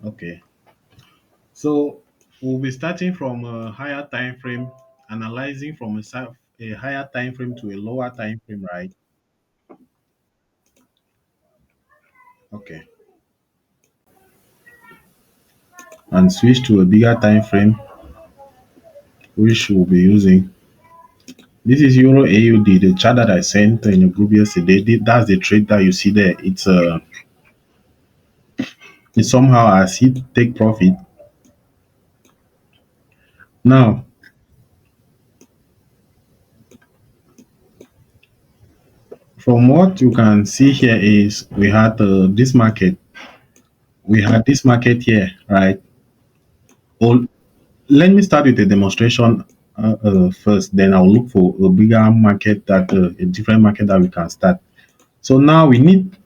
Okay. So we'll be starting from a higher time frame, analyzing from a higher time frame to a lower time frame, right? Okay. And switch to a bigger time frame, which we'll be using. This is Euro AUD, the chart that I sent in the group yesterday. That's the trade that you see there. It's somehow as he take profit. Now, from what you can see here is we had this market here, right? Oh, let me start with a demonstration first. Then I'll look for a bigger market a different market that we can start. So now we need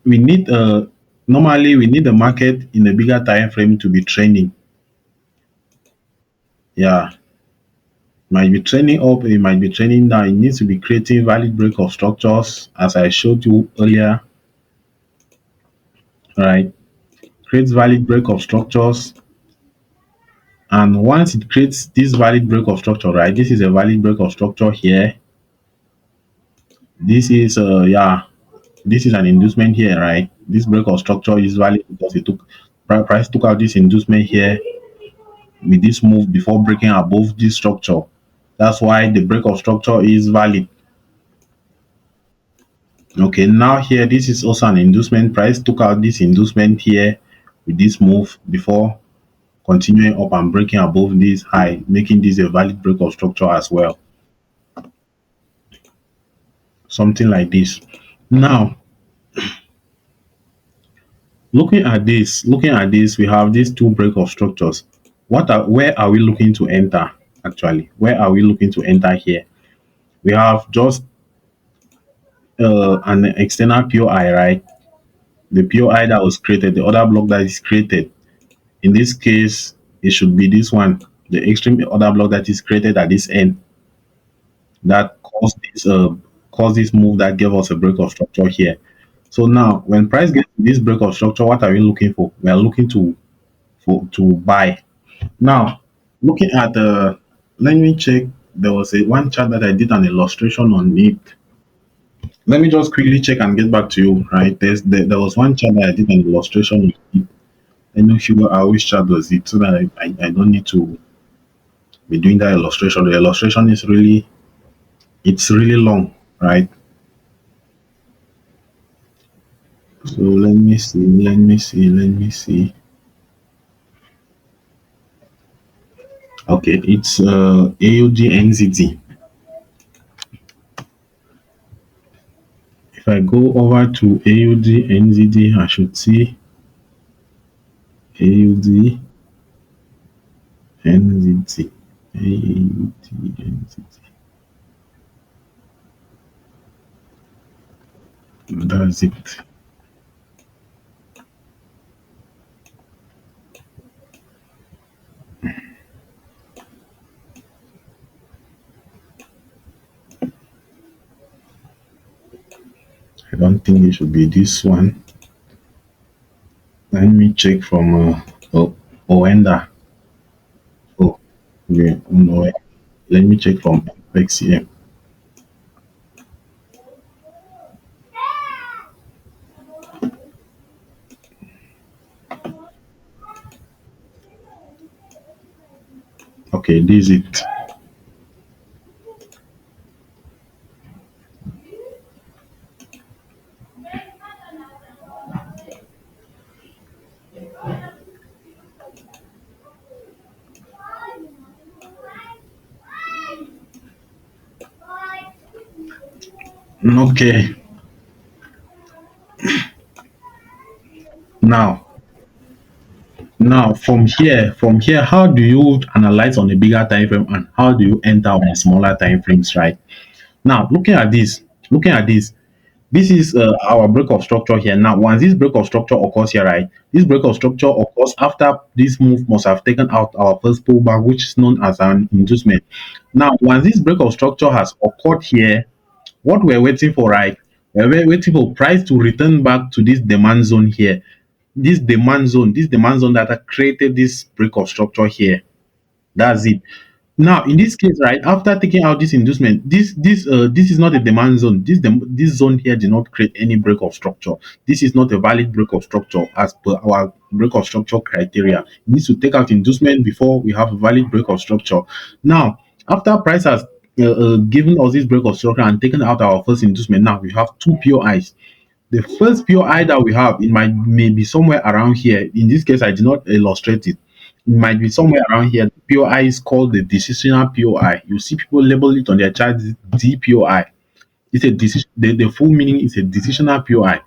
normally we need the market in a bigger time frame to be trending. Yeah, might be trending up, it might be trending down. It needs to be creating valid break of structures, as I showed you earlier, right? Creates valid break of structures, and once it creates this valid break of structure, right? This is a valid break of structure here. This is this is an inducement here, right? This break of structure is valid because it took price took out this inducement here with this move before breaking above this structure. That's why the break of structure is valid. Okay, now here this is also an inducement. Price took out this inducement here with this move before continuing up and breaking above this high, making this a valid break of structure as well. Something like this. Now, looking at this, we have these two break of structures. Where are we looking to enter actually? Where are we looking to enter here? We have just an external POI, right? The POI that was created, the other block that is created. In this case, it should be this one, the extreme order block that is created at this end that caused this move that gave us a break of structure here. So now, when price gets to this break of structure, what are we looking for? We are looking to buy. Now, looking at the, let me check. There was a one chart that I did an illustration on it. Let me just quickly check and get back to you. Right, there was one chart that I did an illustration on it. I know figure out which chart was it, so that I don't need to be doing that illustration. The illustration is really it's really long, right? So let me see. Okay, it's AUD NZT. If I go over to AUD NZT, I should see AUD NZT. AUD NZT. That's it. I don't think it should be this one. Let me check from Oenda. Oh, yeah, no, let me check from XCM. Okay, this is it. Okay, now from here, how do you analyze on a bigger time frame and how do you enter on a smaller time frames, right? Now, looking at this is our break of structure here. Now, once this break of structure occurs here, right? This break of structure occurs after this move must have taken out our first pullback, which is known as an inducement. Now, once this break of structure has occurred here, what we're waiting for, right? We're waiting for price to return back to this demand zone here. this demand zone that created this break of structure here. That's it. Now, in this case, right, after taking out this inducement, this is not a demand zone. This zone here did not create any break of structure. This is not a valid break of structure as per our break of structure criteria. It needs to take out inducement before we have a valid break of structure. Now, after price has given us this break of structure and taken out our first inducement, now we have two POIs. The first POI that we have, it might may be somewhere around here. In this case, I did not illustrate it. It might be somewhere around here. The POI is called the decisional POI. You see people label it on their chart DPOI. It's a decision. The full meaning is a decisional POI.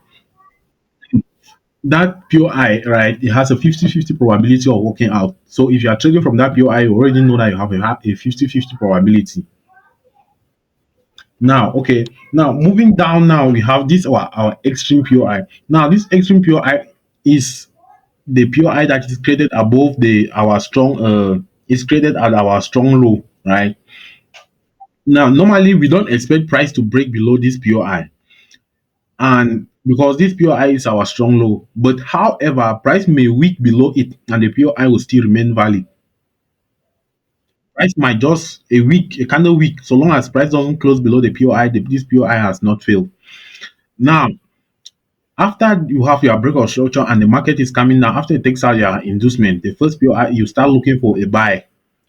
That POI, right, it has a 50-50 probability of working out. So if you are trading from that POI, you already know that you have a 50-50 probability. Now, okay, now moving down, now we have this our extreme POI. Now, this extreme POI is the POI that is created above the our strong is created at our strong low, right? Now, normally we don't expect price to break below this POI, and because this POI is our strong low, but however, price may weak below it, and the POI will still remain valid. Price might just a candle weak, so long as price doesn't close below the POI, this POI has not failed. Now, after you have your breakout structure and the market is coming down, after it takes out your inducement, the first POI, you start looking for a buy,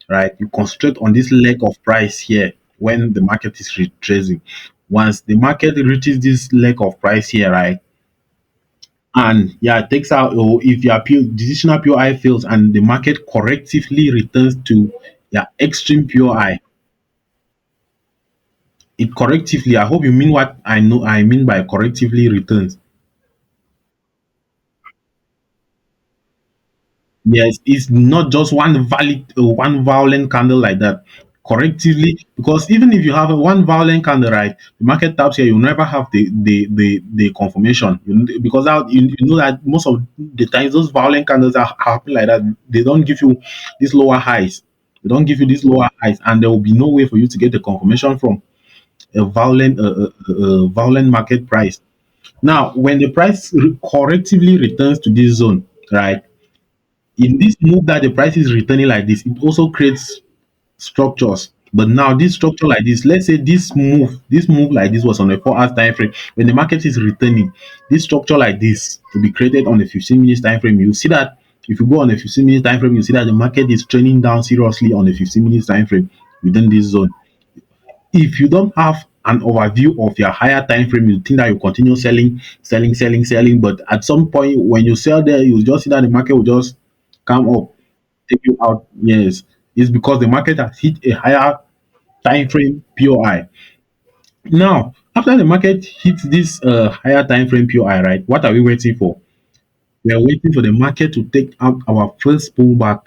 right? You concentrate on this leg of price here when the market is retracing. Once the market reaches this leg of price here, right? And yeah, it takes out, or if your decisional POI fails and the market correctively returns to your extreme POI, it correctively, I hope you mean what I mean by correctively returns. Yes, it's not just one violent candle like that. Correctively, because even if you have a one violent candle, right, the market taps here, you never have the confirmation. Because you know that most of the times those violent candles are happen like that. They don't give you these lower highs. They don't give you these lower highs, and there will be no way for you to get the confirmation from a violent market price. Now, when the price correctively returns to this zone, right? In this move that the price is returning like this, it also creates structures. But now this structure like this, let's say this move like this was on a 4 hours time frame. When the market is returning, this structure like this to be created on a 15 minutes time frame, you see that if you go on a 15 minute time frame, you see that the market is trending down seriously on a 15 minutes time frame within this zone. If you don't have an overview of your higher time frame, you think that you continue selling, but at some point when you sell there, you just see that the market will just come up, take you out. Yes, it's because the market has hit a higher time frame POI. Now, after the market hits this higher time frame POI, right? What are we waiting for? We are waiting for the market to take out our first pullback.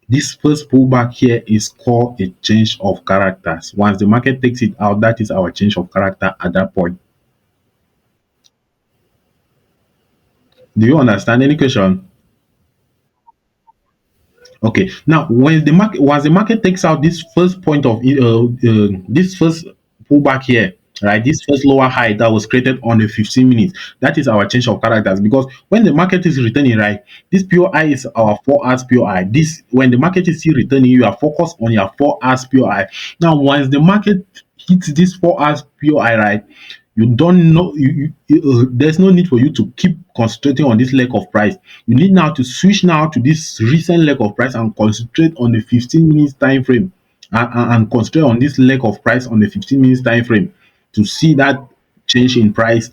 This first pullback here is called a change of characters. Once the market takes it out, that is our change of character at that point. Do you understand? Any question? Okay. Now, when the market once the market takes out this first point of this first pullback here, right? This first lower high that was created on the 15 minutes, that is our change of characters. Because when the market is returning, right, this POI is our 4 hours POI. This when the market is still returning, you are focused on your 4 hours POI. Now, once the market hits this 4 hours POI, right? You don't know there's no need for you to keep concentrating on this leg of price. You need now to switch now to this recent leg of price and concentrate on the 15 minutes time frame, and concentrate on this leg of price on the 15 minutes time frame to see that change in price,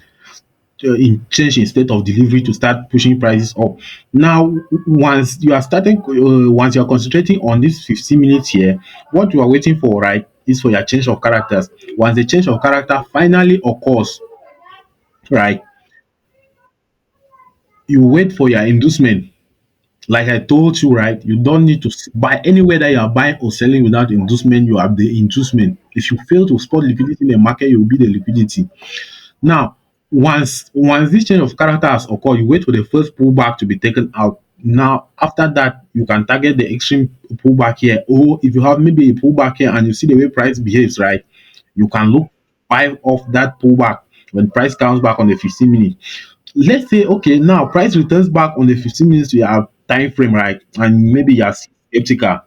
in change in state of delivery to start pushing prices up. Now, once you are concentrating on this 15 minutes here, what you are waiting for, right, is for your change of characters. Once the change of character finally occurs, right, you wait for your inducement. Like I told you, right, you don't need to buy anywhere that you are buying or selling without inducement. You have the inducement. If you fail to spot liquidity in the market, you will be the liquidity. Now, once this change of character has occurred, you wait for the first pullback to be taken out. Now, after that, you can target the extreme pullback here. Or if you have maybe a pullback here and you see the way price behaves, right, you can look buy off that pullback when price comes back on the 15 minute. let's say okay, now price returns back on the 15 minutes to your time frame, right? And maybe you're skeptical,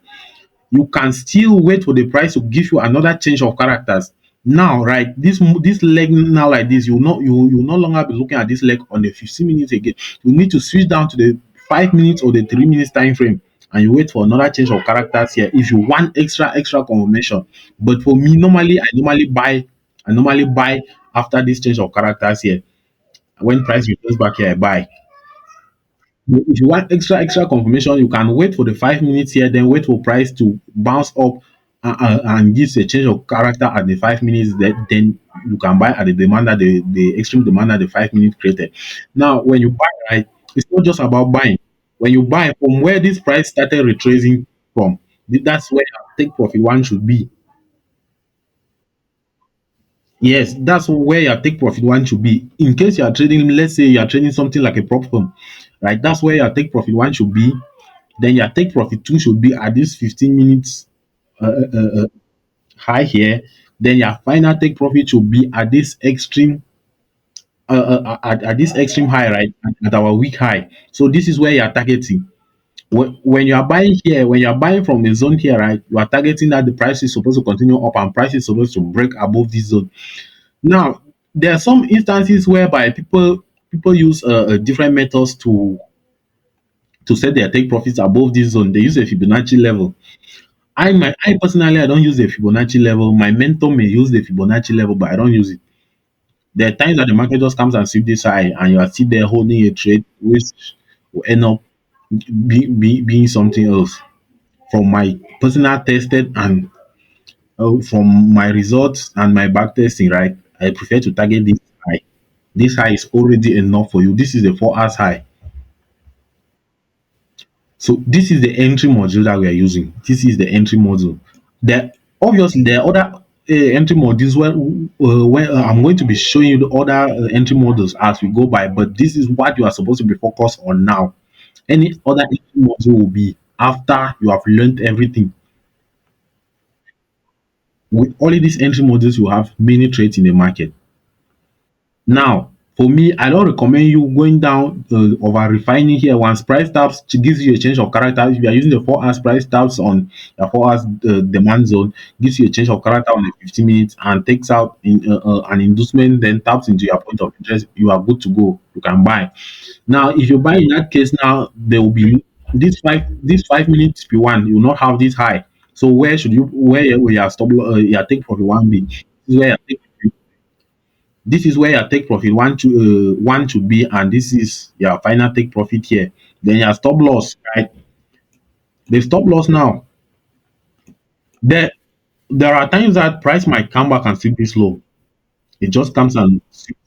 you can still wait for the price to give you another change of characters. Now, right, this leg now like this, you no longer be looking at this leg on the 15 minutes again. You need to switch down to the 5 minutes or the 3 minutes time frame, and you wait for another change of characters here if you want extra confirmation. But for me, normally I normally buy after this change of characters here. When price returns back here, I buy. If you want extra confirmation, you can wait for the 5 minutes here, then wait for price to bounce up and gives a change of character at the 5 minutes. That then you can buy at the demand that the extreme demand that the 5 minutes created. Now, when you buy, right, it's not just about buying. When you buy from where this price started retracing from, that's where your take profit one should be. Yes, that's where your take profit one should be. In case you are trading, let's say you are trading something like a prop firm, right? That's where your take profit one should be. Then your take profit two should be at this 15 minutes high here. Then your final take profit should be at this extreme at this extreme high, right? At our weak high. So this is where you're targeting. When you are buying here, when you are buying from the zone here, right, you are targeting that the price is supposed to continue up and price is supposed to break above this zone. Now, there are some instances whereby people use different methods to set their take profits above this zone. They use a Fibonacci level. I personally I don't use the Fibonacci level. My mentor may use the Fibonacci level, but I don't use it. There are times that the market just comes and sweep this high, and you are still there holding a trade, which will end up being something else. From my personal tested and from my results and my back testing, right? I prefer to target this high. This high is already enough for you. This is the 4 hours high. So this is the entry module that we are using. This is the entry module. There obviously there are other entry modules where I'm going to be showing you the other entry models as we go by, but this is what you are supposed to be focused on now. Any other entry module will be after you have learned everything. With all of these entry modules, you have many trades in the market. Now, for me, I don't recommend you going down over refining here. Once price taps gives you a change of character. If you are using the 4 hours price taps on the 4 hours demand zone, gives you a change of character on the 15 minutes and takes out an inducement, then taps into your point of interest. You are good to go. You can buy. Now, if you buy in that case, now there will be this 5 minutes P1. You will not have this high. So where will your stop your take profit one be? This is where your take this is where your take profit one should be, and this is your final take profit here. Then your stop loss, right? The stop loss now. There there are times that price might come back and still be slow. It just comes and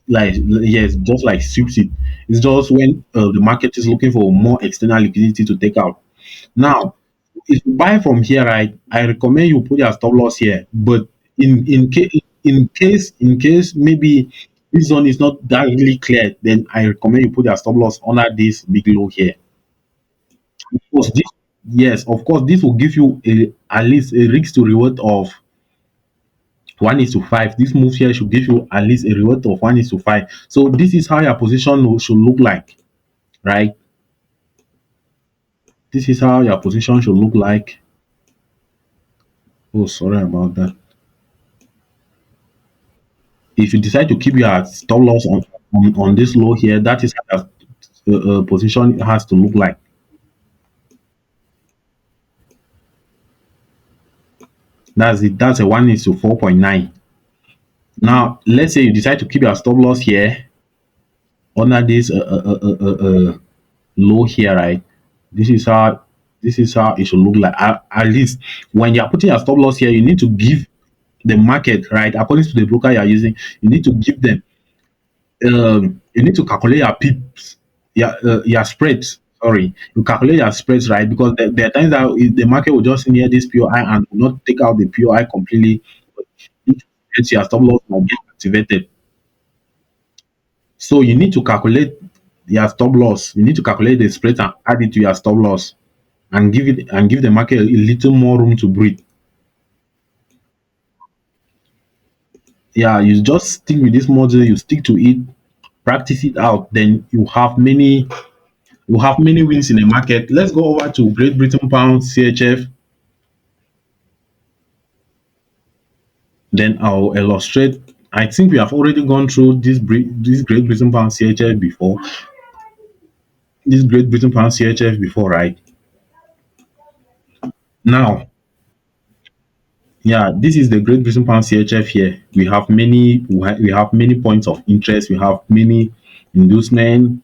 like yes, just like sweeps it. It's just when the market is looking for more external liquidity to take out. Now, if you buy from here, right, I recommend you put your stop loss here. But in case maybe this zone is not that really clear, then I recommend you put your stop loss under this big low here. Of course, yes, of course, this will give you at least a risk to reward of 1:5. This move here should give you at least a reward of 1:5. So this is how your position should look like, right? This is how your position should look like. Oh, sorry about that. If you decide to keep your stop loss on this low here, that is how your position has to look like. That's it. That's a 1:4.9. Now, let's say you decide to keep your stop loss here under this low here, right? This is how this is how it should look like. At least when you're putting your stop loss here, you need to give the market, right? According to the broker you're using, you need to give them you need to calculate your pips, your spreads. Sorry, you calculate your spreads, right? Because there are times that the market will just near this POI and will not take out the POI completely. Hence, your stop loss will get activated. So you need to calculate your stop loss. You need to calculate the spread and add it to your stop loss and give the market a little more room to breathe. Yeah, you just stick with this model, you stick to it, practice it out, then you have many wins in the market. Let's go over to Great Britain pound CHF. Then I'll illustrate. I think we have already gone through this Great Britain pound CHF before. This Great Britain pound CHF before, right? Now, yeah, this is the Great Britain pound CHF here. We have many points of interest. We have many inducement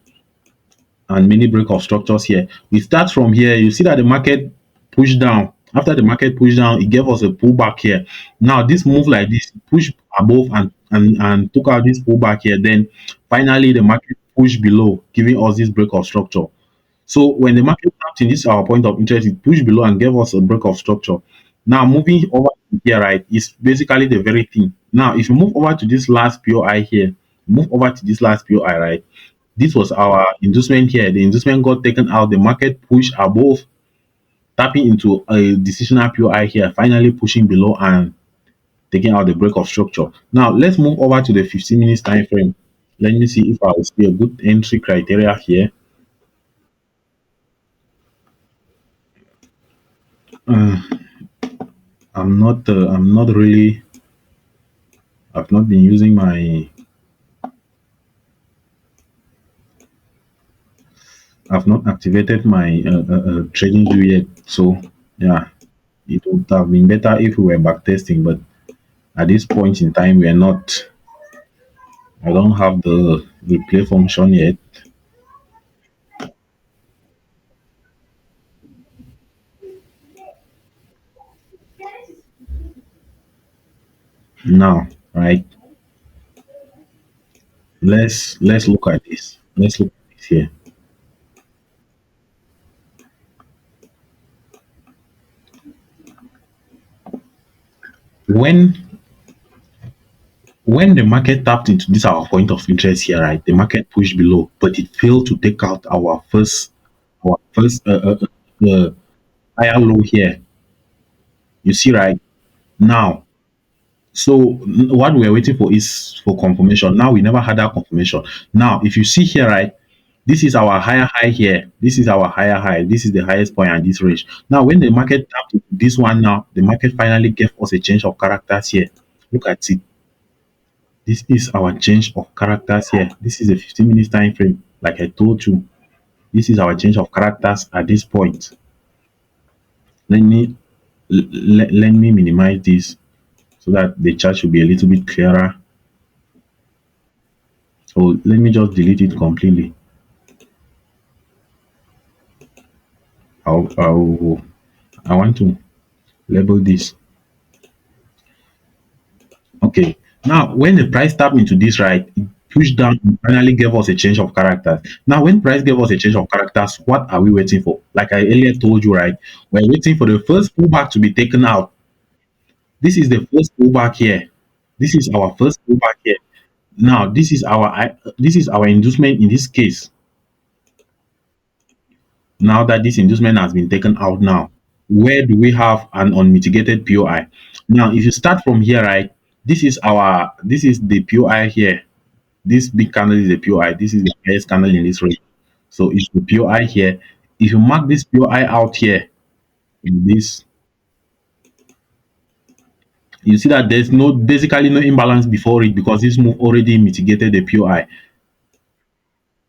and many break of structures here. We start from here. You see that the market pushed down. After the market pushed down, it gave us a pullback here. Now this move like this, push above and took out this pullback here. Then finally the market pushed below, giving us this break of structure. So when the market tapped in, this is our point of interest, it pushed below and gave us a break of structure. Now moving over here, right, is basically the very thing. Now, if you move over to this last POI here, move over to this last POI, right? This was our inducement here. The inducement got taken out. The market pushed above, tapping into a decisional POI here, finally pushing below and taking out the break of structure. Now, let's move over to the 15 minutes time frame. Let me see if I will see a good entry criteria here. Uh, I'm not really, I've not been using I've not activated my trading view yet. So, yeah, it would have been better if we were backtesting, but at this point in time, we are not. I don't have the replay function yet. Now, right? Let's look at this. Let's look at this here. When when the market tapped into this our point of interest here, right? The market pushed below, but it failed to take out our first higher low here. You see, right? Now, so what we're waiting for is for confirmation. Now we never had that confirmation. Now, if you see here, right? This is our higher high here. This is our higher high. This is the highest point and this range. Now, when the market tapped into this one now, the market finally gave us a change of characters here. Look at it. This is our change of characters here. This is a 15 minutes time frame. Like I told you, this is our change of characters at this point. Let me let me minimize this so that the chart should be a little bit clearer. So let me just delete it completely. I'll I want to label this. Okay. Now, when the price tapped into this, right, it pushed down and finally gave us a change of characters. Now, when price gave us a change of characters, what are we waiting for? Like I earlier told you, right, we're waiting for the first pullback to be taken out. This is the first pullback here. This is our first pullback here. Now, this is our inducement in this case. Now that this inducement has been taken out now, where do we have an unmitigated POI? Now, if you start from here, right, this is the POI here. This big candle is the POI. This is the highest candle in this range. So it's the POI here. If you mark this POI out here in this, you see that there's no basically no imbalance before it because this move already mitigated the POI.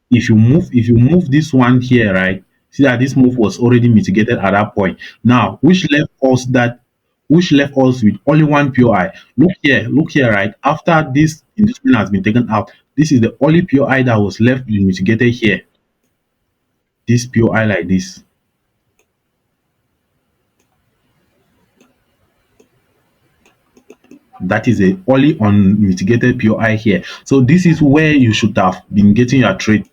If you move this one here, right, see that this move was already mitigated at that point. Now, which left us with only one POI. Look here, right, after this inducement has been taken out, this is the only POI that was left mitigated here. This POI like this. That is a only unmitigated POI here. So this is where you should have been getting your trade.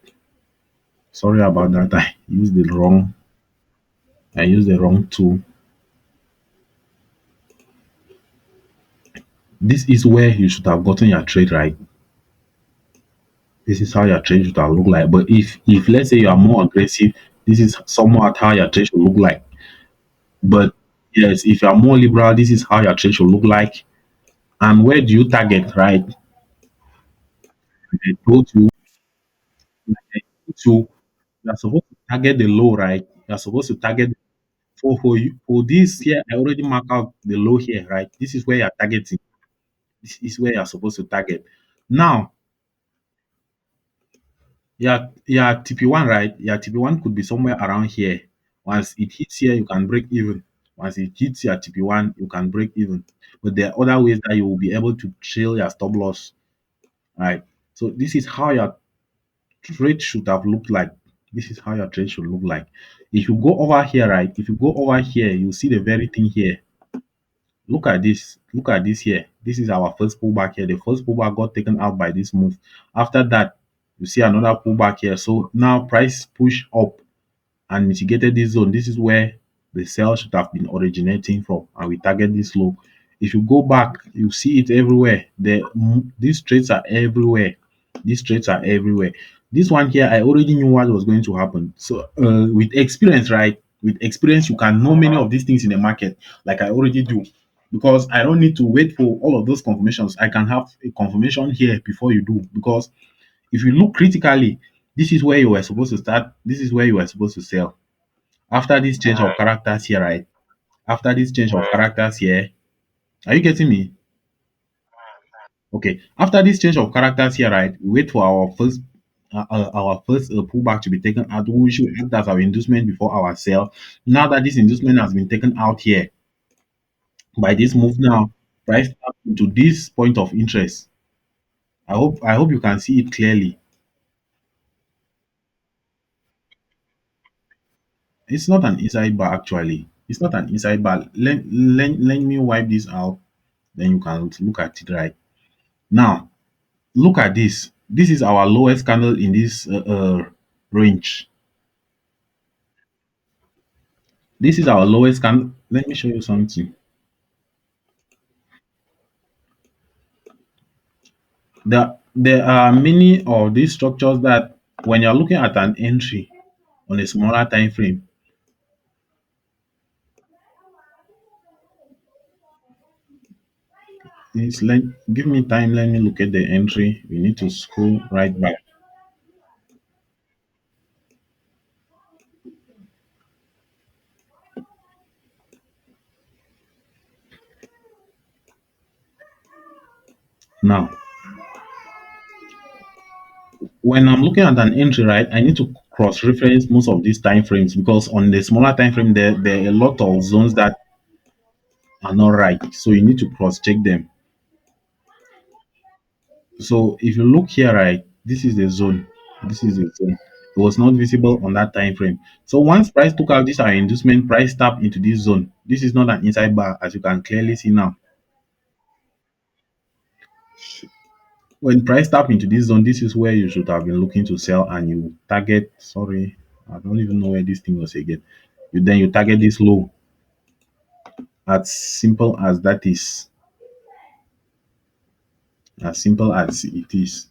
Sorry about that. I used the wrong tool. This is where you should have gotten your trade, right? This is how your trade should have looked like. But if let's say you are more aggressive, this is somewhat how your trade should look like. But yes, if you are more liberal, this is how your trade should look like. And where do you target, right? I told you. to you're supposed to target the low, right? You're supposed to target for this here. I already mark out the low here, right? This is where you're targeting. This is where you're supposed to target. Now, yeah, TP1, right? Yeah, TP1 could be somewhere around here. Once it hits here, you can break even. Once it hits your TP1, you can break even. But there are other ways that you will be able to trail your stop loss, right? So this is how your trade should have looked like. This is how your trade should look like. If you go over here, right? If you go over here, you see the very thing here. Look at this. Look at this here. This is our first pullback here. The first pullback got taken out by this move. After that, you see another pullback here. So now price push up and mitigated this zone. This is where the sell should have been originating from, and we target this low. If you go back, you see it everywhere. These trades are everywhere. These trades are everywhere. This one here, I already knew what was going to happen. So with experience, right? With experience, you can know many of these things in the market, like I already do, because I don't need to wait for all of those confirmations. I can have a confirmation here before you do, because if you look critically, this is where you were supposed to start. This is where you were supposed to sell. After this change of characters here, right? After this change of characters here, are you getting me? Okay. After this change of characters here, right? We wait for our first pullback to be taken out. We should act as our inducement before our sell. Now that this inducement has been taken out here by this move now, price up into this point of interest. I hope you can see it clearly. It's not an inside bar actually. It's not an inside bar. Let me wipe this out. Then you can look at it right. Now, look at this. This is our lowest candle in this range. This is our lowest candle. Let me show you something. There are many of these structures that when you're looking at an entry on a smaller time frame, give me time. Let me look at the entry. We need to scroll right back. Now, when I'm looking at an entry, right, I need to cross-reference most of these time frames because on the smaller time frame, there are a lot of zones that are not right. So you need to cross-check them. So if you look here, right, this is the zone. This is the zone. It was not visible on that time frame. So once price took out this our inducement, price tapped into this zone. This is not an inside bar, as you can clearly see now. When price tap into this zone, this is where you should have been looking to sell, and you target. Sorry, I don't even know where this thing was again. You target this low. As simple as that is. As simple as it is.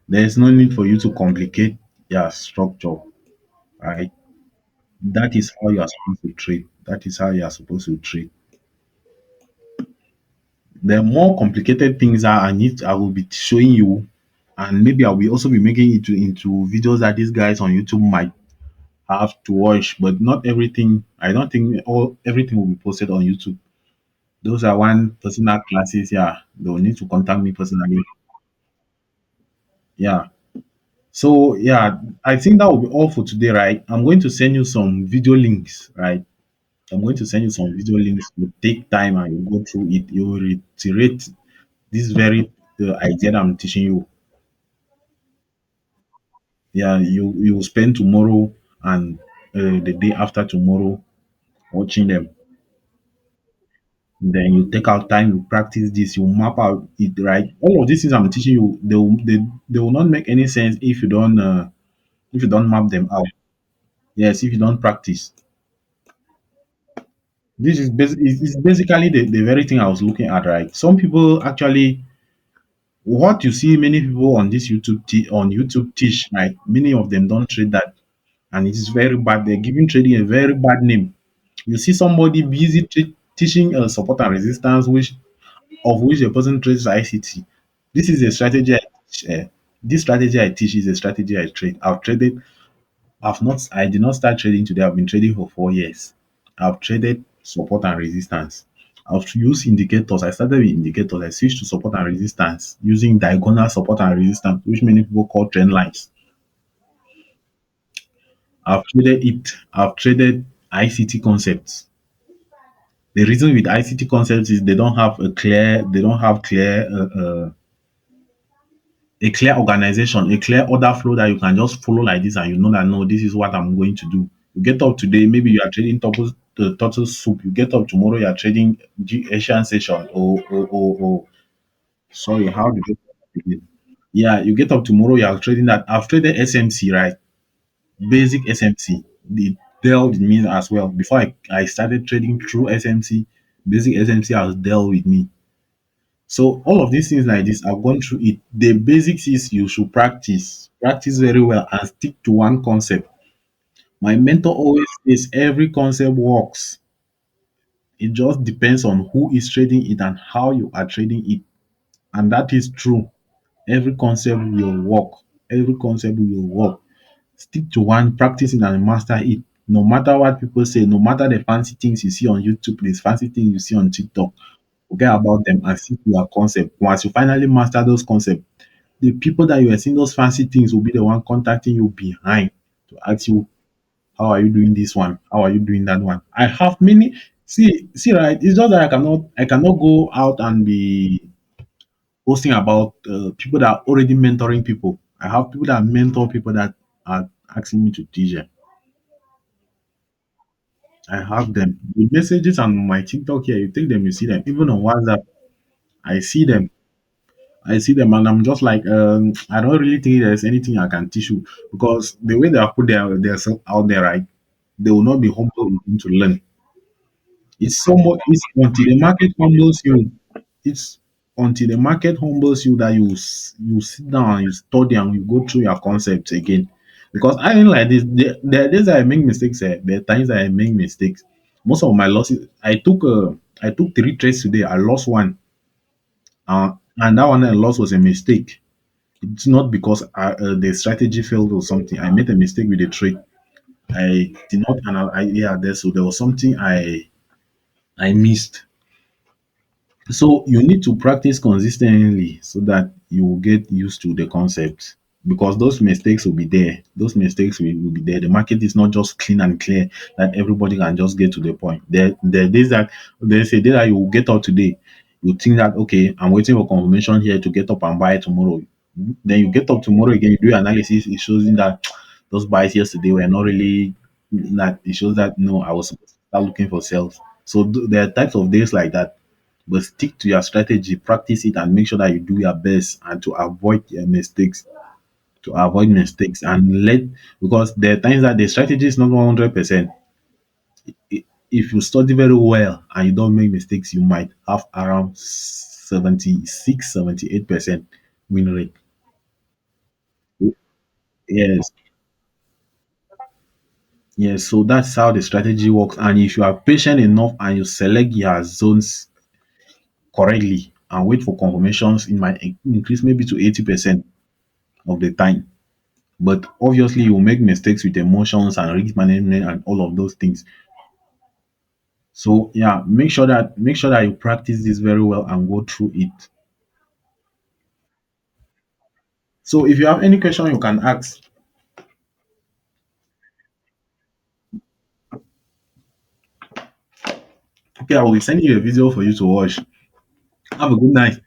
There is no need for you to complicate your structure, right? That is how you are supposed to trade. That is how you are supposed to trade. The more complicated things are, I will be showing you, and maybe I will also be making it into videos that these guys on YouTube might have to watch. But not everything. I don't think all everything will be posted on YouTube. Those are one personal classes. Yeah, they'll need to contact me personally. Yeah. So yeah, I think that will be all for today, right? I'm going to send you some video links, right? I'm going to send you some video links. You take time and you go through it. You will reiterate this very the idea that I'm teaching you. Yeah, you will spend tomorrow and the day after tomorrow watching them. Then you take out time, you practice this, you map out it right. All of these things I'm teaching you, they will not make any sense if you don't map them out. Yes, if you don't practice. This is it's basically the very thing I was looking at, right? Some people actually what you see many people on this on YouTube teach, right? Many of them don't trade that, and it is very bad. They're giving trading a very bad name. You see somebody busy teaching support and resistance, which the person trades ICT. This is a strategy I teach. This strategy I teach is a strategy I trade. I've traded. I did not start trading today. I've been trading for 4 years. I've traded support and resistance. I've used indicators. I started with indicators. I switched to support and resistance using diagonal support and resistance, which many people call trend lines. I've traded it. I've traded ICT concepts. The reason with ICT concepts is they don't have a clear organization, a clear order flow that you can just follow like this, and you know that no, this is what I'm going to do. You get up today, maybe you are trading turtle soup. You get up tomorrow, you are trading Asian session or sorry, how did you begin? Yeah, you get up tomorrow, you are trading that. I've traded SMC, right? Basic SMC. They dealt with me as well. Before I started trading through SMC, basic SMC has dealt with me. So all of these things like this, I've gone through it. The basics is you should practice very well, and stick to one concept. My mentor always says every concept works. It just depends on who is trading it and how you are trading it, and that is true. Every concept will work. Every concept will work. Stick to one, practice it and master it. No matter what people say, no matter the fancy things you see on YouTube, these fancy things you see on TikTok, forget about them and stick to your concept. Once you finally master those concepts, the people that you are seeing those fancy things will be the one contacting you behind to ask you, how are you doing this one? How are you doing that one? I have many. See, right? It's just that I cannot go out and be posting about people that are already mentoring people. I have people that mentor people that are asking me to teach them. I have them. The messages on my TikTok here, you take them, you see them. Even on WhatsApp, I see them. I see them, and I'm just like, I don't really think there's anything I can teach you, because the way they are put their self out there, right? They will not be humble enough to learn. It's so much. It's until the market humbles you. It's until the market humbles you that you sit down and you study and you go through your concepts again. Because I ain't like this. There are days I make mistakes. There are times I make mistakes. Most of my losses, I took 3 trades today. I lost one, and that one I lost was a mistake. It's not because the strategy failed or something. I made a mistake with the trade. I did not analyze. Yeah, there was something I missed. So you need to practice consistently so that you will get used to the concept, because those mistakes will be there. Those mistakes will be there. The market is not just clean and clear that everybody can just get to the point. There days that there's a day that you will get up today. You think that okay, I'm waiting for confirmation here to get up and buy tomorrow. Then you get up tomorrow again, you do analysis, it shows you that those buys yesterday were not really that. It shows that no, I was supposed to start looking for sales. So there are types of days like that, but stick to your strategy, practice it, and make sure that you do your best and to avoid mistakes. To avoid mistakes and let, because there are times that the strategy is not 100%. If you study very well and you don't make mistakes, you might have around 76, 78% win rate. Yes, yes. So that's how the strategy works. And if you are patient enough and you select your zones correctly and wait for confirmations, it might increase maybe to 80% of the time. But obviously, you make mistakes with emotions and risk management and all of those things. So yeah, make sure that you practice this very well and go through it. So if you have any question, you can ask. Okay, I will send you a video for you to watch. Have a good night.